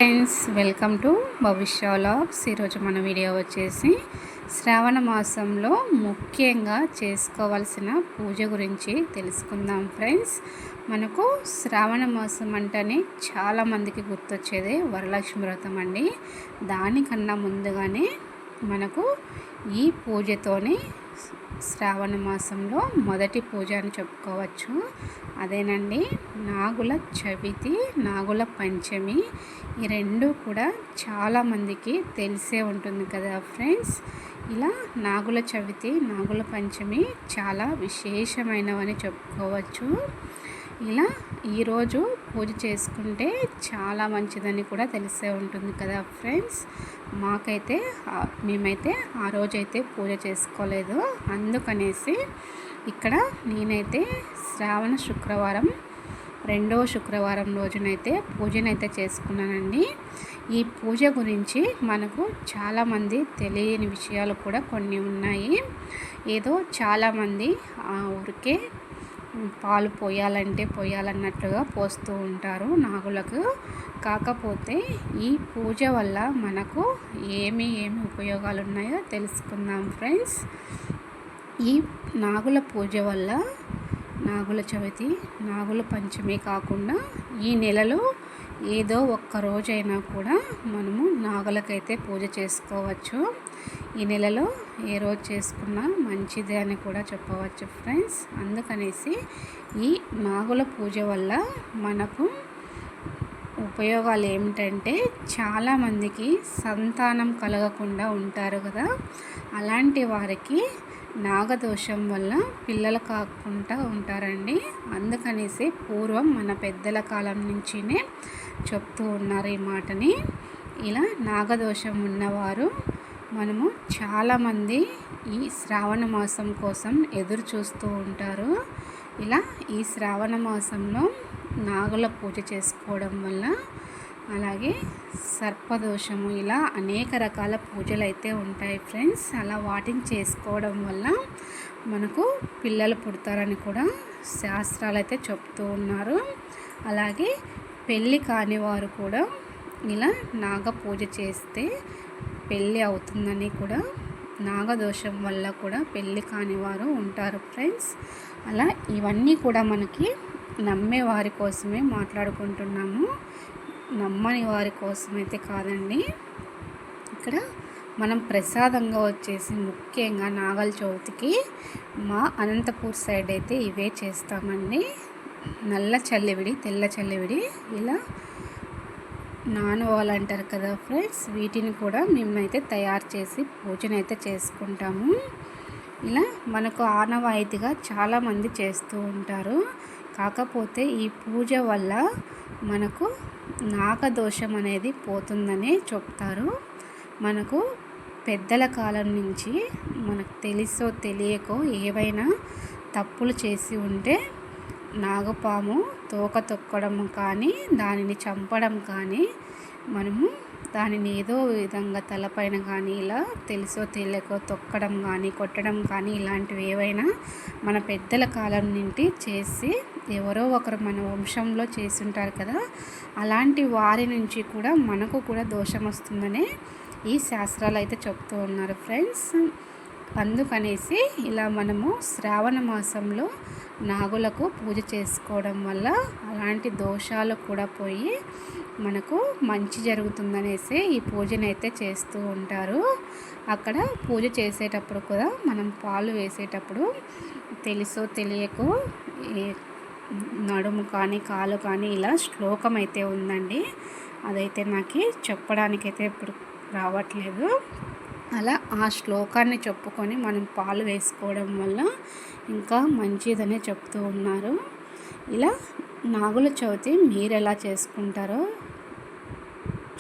Friends, welcome to భవిష్య vlogs. ఈరోజు మన వీడియో వచ్చేసి శ్రావణ మాసంలో ముఖ్యంగా చేసుకోవాల్సిన పూజ గురించి తెలుసుకుందాం. ఫ్రెండ్స్, మనకు శ్రావణ మాసం అంటేనే చాలామందికి గుర్తొచ్చేదే వరలక్ష్మి వ్రతం అండి. దానికన్నా ముందుగానే మనకు ఈ పూజతోనే శ్రావణ మాసంలో మొదటి పూజ అని చెప్పుకోవచ్చు. అదేనండి నాగుల చవితి, నాగుల పంచమి. ఈ రెండు కూడా చాలామందికి తెలిసే ఉంటుంది కదా ఫ్రెండ్స్. ఇలా నాగుల చవితి, నాగుల పంచమి చాలా విశేషమైనవని చెప్పుకోవచ్చు. ఇలా ఈరోజు పూజ చేసుకుంటే చాలా మంచిదని కూడా తెలిసే ఉంటుంది కదా ఫ్రెండ్స్. మేమైతే ఆ రోజైతే పూజ చేసుకోలేదు. అందుకనేసి ఇక్కడ నేనైతే శ్రావణ శుక్రవారం, రెండవ శుక్రవారం రోజునైతే పూజనైతే చేసుకున్నానండి. ఈ పూజ గురించి మనకు చాలామంది తెలియని విషయాలు కూడా కొన్ని ఉన్నాయి. ఏదో చాలామంది ఊరికే పాలు పోయాలన్నట్టుగా పోస్తూ ఉంటారు నాగులకు. కాకపోతే ఈ పూజ వల్ల మనకు ఏమి ఉపయోగాలు ఉన్నాయో తెలుసుకుందాం ఫ్రెండ్స్. ఈ నాగుల పూజ వల్ల నాగుల చవితి, నాగుల పంచమి కాకుండా ఈ నెలలో ఏదో ఒక్క రోజైనా కూడా మనము నాగులకైతే పూజ చేసుకోవచ్చు. ఈ నెలలో ఏ రోజు చేసుకున్నా మంచిదే అని కూడా చెప్పవచ్చు ఫ్రెండ్స్. అందుకనేసి ఈ నాగుల పూజ వల్ల మనకు ఉపయోగాలు ఏమిటంటే, చాలామందికి సంతానం కలగకుండా ఉంటారు కదా, అలాంటి వారికి నాగదోషం వల్ల పిల్లలు కాకుండా ఉంటారండి. అందుకనేసి పూర్వం మన పెద్దల కాలం నుంచినే చెప్తూ ఉన్నారు ఈ మాటని. ఇలా నాగదోషం ఉన్నవారు మనము చాలామంది ఈ శ్రావణ మాసం కోసం ఎదురు చూస్తూ ఉంటారు. ఇలా ఈ శ్రావణ మాసంలో నాగుల పూజ చేసుకోవడం వల్ల, అలాగే సర్పదోషము, ఇలా అనేక రకాల పూజలు అయితే ఉంటాయి ఫ్రెండ్స్. అలా వాటిని చేసుకోవడం వల్ల మనకు పిల్లలు పుడతారని కూడా శాస్త్రాలు అయితే చెప్తూ ఉన్నారు. అలాగే పెళ్ళి కాని వారు కూడా ఇలా నాగ పూజ చేస్తే పెళ్ళి అవుతుందని కూడా, నాగదోషం వల్ల కూడా పెళ్ళి కాని వారు ఉంటారు ఫ్రెండ్స్. అలా ఇవన్నీ కూడా మనకి నమ్మే వారి కోసమే మాట్లాడుకుంటున్నాము, నమ్మని వారి కోసమైతే కాదండి. ఇక్కడ మనం ప్రసాదంగా వచ్చేసి ముఖ్యంగా నాగల చవితికి మా అనంతపూర్ సైడ్ అయితే ఇవే చేస్తామండి. నల్ల చల్లివిడి, తెల్ల చల్లివిడి, ఇలా నానవాళ్ళు అంటారు కదా ఫ్రెండ్స్. వీటిని కూడా మేమైతే తయారు చేసి పూజనైతే చేసుకుంటాము. ఇలా మనకు ఆనవాయితీగా చాలామంది చేస్తూ ఉంటారు. కాకపోతే ఈ పూజ వల్ల మనకు నాగదోషం అనేది పోతుందని చెప్తారు. మనకు పెద్దల కాలం నుంచి మనకు తెలుసో తెలియకో ఏవైనా తప్పులు చేసి ఉంటే నాగపాము తోక తొక్కడం కానీ, దానిని చంపడం కానీ, మనము దానిని ఏదో విధంగా తలపైన కానీ ఇలా తెలుసో తెలియకో తొక్కడం కానీ, కొట్టడం కానీ, ఇలాంటివి ఏవైనా మన పెద్దల కాలం నుండి చేసి ఎవరో ఒకరు మన వంశంలో చేసి ఉంటారు కదా, అలాంటి వారి నుంచి కూడా మనకు కూడా దోషం వస్తుందనే ఈ శాస్త్రాలు అయితే చెప్తూ ఉన్నారు ఫ్రెండ్స్. అందుకనేసి ఇలా మనము శ్రావణ మాసంలో నాగులకు పూజ చేసుకోవడం వల్ల అలాంటి దోషాలు కూడా పోయి మనకు మంచి జరుగుతుందనేసి ఈ పూజనైతే చేస్తూ ఉంటారు. అక్కడ పూజ చేసేటప్పుడు కూడా మనం పాలు వేసేటప్పుడు తెలుసో తెలియకో నడుము కానీ, కాలు కానీ ఇలా శ్లోకం అయితే ఉందండి. అదైతే నాకు చెప్పడానికైతే ఇప్పుడు రావట్లేదు. అలా ఆ శ్లోకాన్ని చెప్పుకొని మనం పాలు వేసుకోవడం వల్ల ఇంకా మంచిదనే చెప్తూ ఉన్నారు. ఇలా నాగుల చవితి మీరు ఎలా చేసుకుంటారో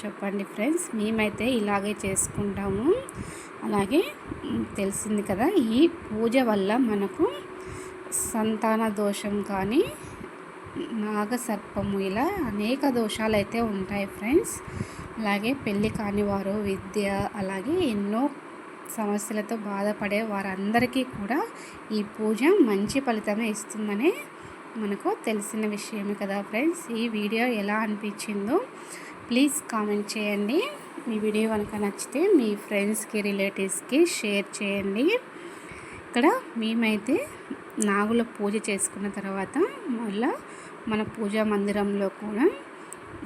చెప్పండి ఫ్రెండ్స్. మేమైతే ఇలాగే చేసుకుంటాము. అలాగే తెలిసింది కదా, ఈ పూజ వల్ల మనకు సంతాన దోషం కానీ, నాగసర్పము, ఇలా అనేక దోషాలు అయితే ఉంటాయి ఫ్రెండ్స్. అలాగే పెళ్ళి కాని వారు, విద్య, అలాగే ఎన్నో సమస్యలతో బాధపడే వారందరికీ కూడా ఈ పూజ మంచి ఫలితమే ఇస్తుందని మనకు తెలిసిన విషయమే కదా ఫ్రెండ్స్. ఈ వీడియో ఎలా అనిపించిందో ప్లీజ్ కామెంట్ చేయండి. ఈ వీడియో కనుక నచ్చితే మీ ఫ్రెండ్స్కి రిలేటివ్స్కి షేర్ చేయండి. ఇక్కడ మేమైతే నాగుల పూజ చేసుకున్న తర్వాత మళ్ళీ మన పూజా మందిరంలో కూడా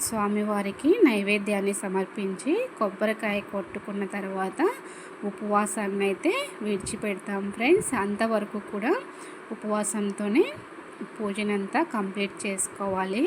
స్వామివారికి నైవేద్యాన్ని సమర్పించి కొబ్బరికాయ కొట్టుకున్న తర్వాత ఉపవాసాన్ని అయితే విడిచిపెడతాం ఫ్రెండ్స్. అంతవరకు కూడా ఉపవాసంతోనే పూజనంతా కంప్లీట్ చేసుకోవాలి.